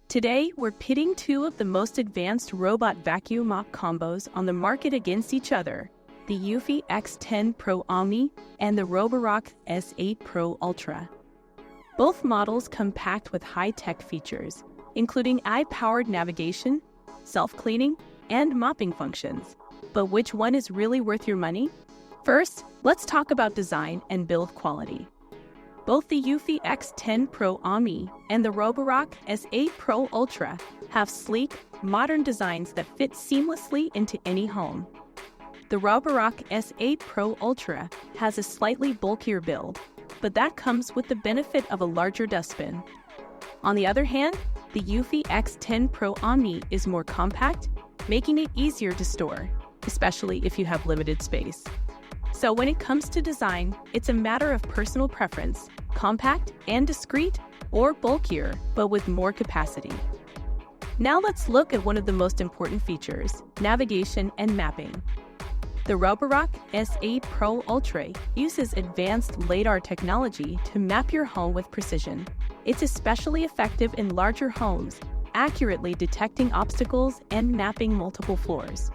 Today, we're pitting two of the most advanced robot vacuum mop combos on the market against each other, the Eufy X10 Pro Omni and the Roborock S8 Pro Ultra. Both models come packed with high-tech features, including AI-powered navigation, self-cleaning, and mopping functions. But which one is really worth your money? First, let's talk about design and build quality. Both the Eufy X10 Pro Omni and the Roborock S8 Pro Ultra have sleek, modern designs that fit seamlessly into any home. The Roborock S8 Pro Ultra has a slightly bulkier build, but that comes with the benefit of a larger dustbin. On the other hand, the Eufy X10 Pro Omni is more compact, making it easier to store, especially if you have limited space. So when it comes to design, it's a matter of personal preference, compact and discreet, or bulkier, but with more capacity. Now let's look at one of the most important features, navigation and mapping. The Roborock S8 Pro Ultra uses advanced LiDAR technology to map your home with precision. It's especially effective in larger homes, accurately detecting obstacles and mapping multiple floors.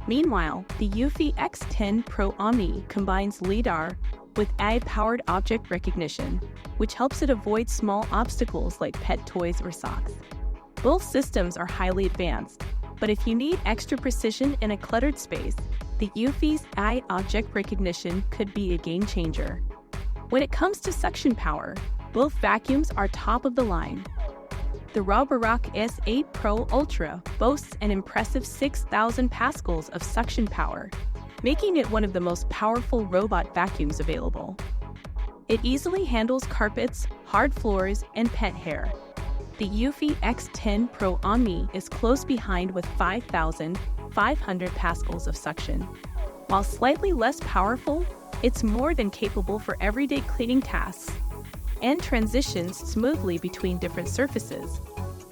Meanwhile, the Eufy X10 Pro Omni combines LiDAR with AI-powered object recognition, which helps it avoid small obstacles like pet toys or socks. Both systems are highly advanced, but if you need extra precision in a cluttered space, the Eufy's AI object recognition could be a game changer. When it comes to suction power, both vacuums are top of the line. The Roborock S8 Pro Ultra boasts an impressive 6,000 pascals of suction power, making it one of the most powerful robot vacuums available. It easily handles carpets, hard floors, and pet hair. The Eufy X10 Pro Omni is close behind with 5,500 pascals of suction. While slightly less powerful, it's more than capable for everyday cleaning tasks and transitions smoothly between different surfaces.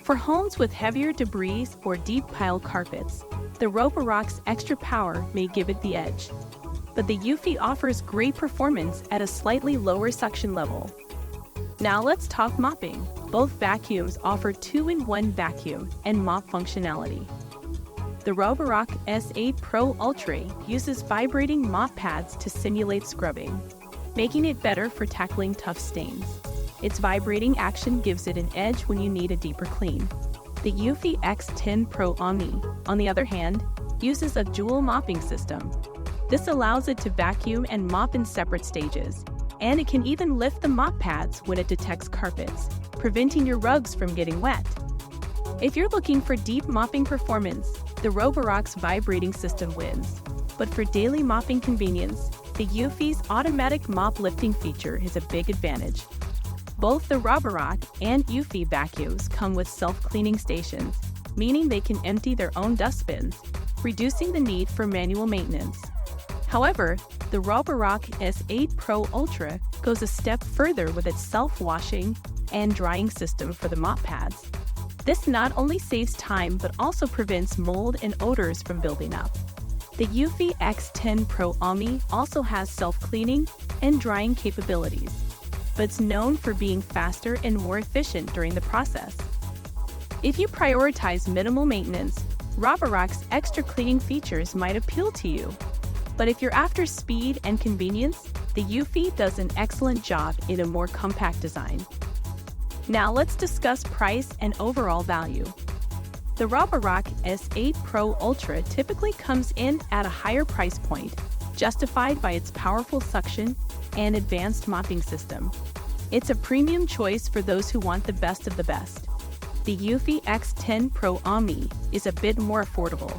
For homes with heavier debris or deep pile carpets, the Roborock's extra power may give it the edge. But the Eufy offers great performance at a slightly lower suction level. Now let's talk mopping. Both vacuums offer 2-in-1 vacuum and mop functionality. The Roborock S8 Pro Ultra uses vibrating mop pads to simulate scrubbing, making it better for tackling tough stains. Its vibrating action gives it an edge when you need a deeper clean. The Eufy X10 Pro Omni, on the other hand, uses a dual mopping system. This allows it to vacuum and mop in separate stages, and it can even lift the mop pads when it detects carpets, preventing your rugs from getting wet. If you're looking for deep mopping performance, the Roborock's vibrating system wins. But for daily mopping convenience, the Eufy's automatic mop lifting feature is a big advantage. Both the Roborock and Eufy vacuums come with self-cleaning stations, meaning they can empty their own dustbins, reducing the need for manual maintenance. However, the Roborock S8 Pro Ultra goes a step further with its self-washing and drying system for the mop pads. This not only saves time but also prevents mold and odors from building up. The Eufy X10 Pro Omni also has self-cleaning and drying capabilities, but it's known for being faster and more efficient during the process. If you prioritize minimal maintenance, Roborock's extra cleaning features might appeal to you. But if you're after speed and convenience, the Eufy does an excellent job in a more compact design. Now let's discuss price and overall value. The Roborock S8 Pro Ultra typically comes in at a higher price point, justified by its powerful suction and advanced mopping system. It's a premium choice for those who want the best of the best. The Eufy X10 Pro Omni is a bit more affordable,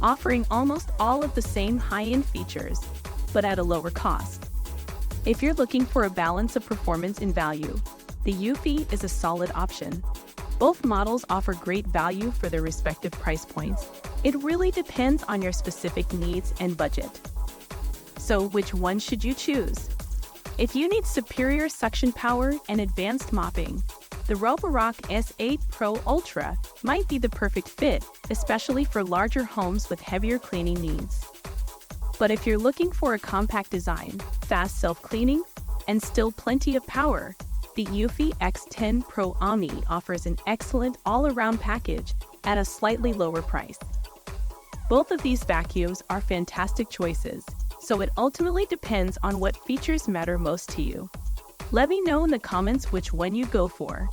offering almost all of the same high-end features, but at a lower cost. If you're looking for a balance of performance and value, the Eufy is a solid option. Both models offer great value for their respective price points. It really depends on your specific needs and budget. So which one should you choose? If you need superior suction power and advanced mopping, the Roborock S8 Pro Ultra might be the perfect fit, especially for larger homes with heavier cleaning needs. But if you're looking for a compact design, fast self-cleaning, and still plenty of power, The Eufy X10 Pro Omni offers an excellent all-around package at a slightly lower price. Both of these vacuums are fantastic choices, so it ultimately depends on what features matter most to you. Let me know in the comments which one you go for.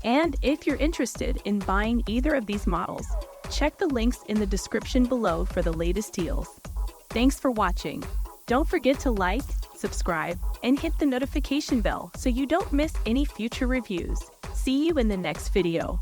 And if you're interested in buying either of these models, check the links in the description below for the latest deals. Thanks for watching. Don't forget to like, subscribe, and hit the notification bell so you don't miss any future reviews. See you in the next video.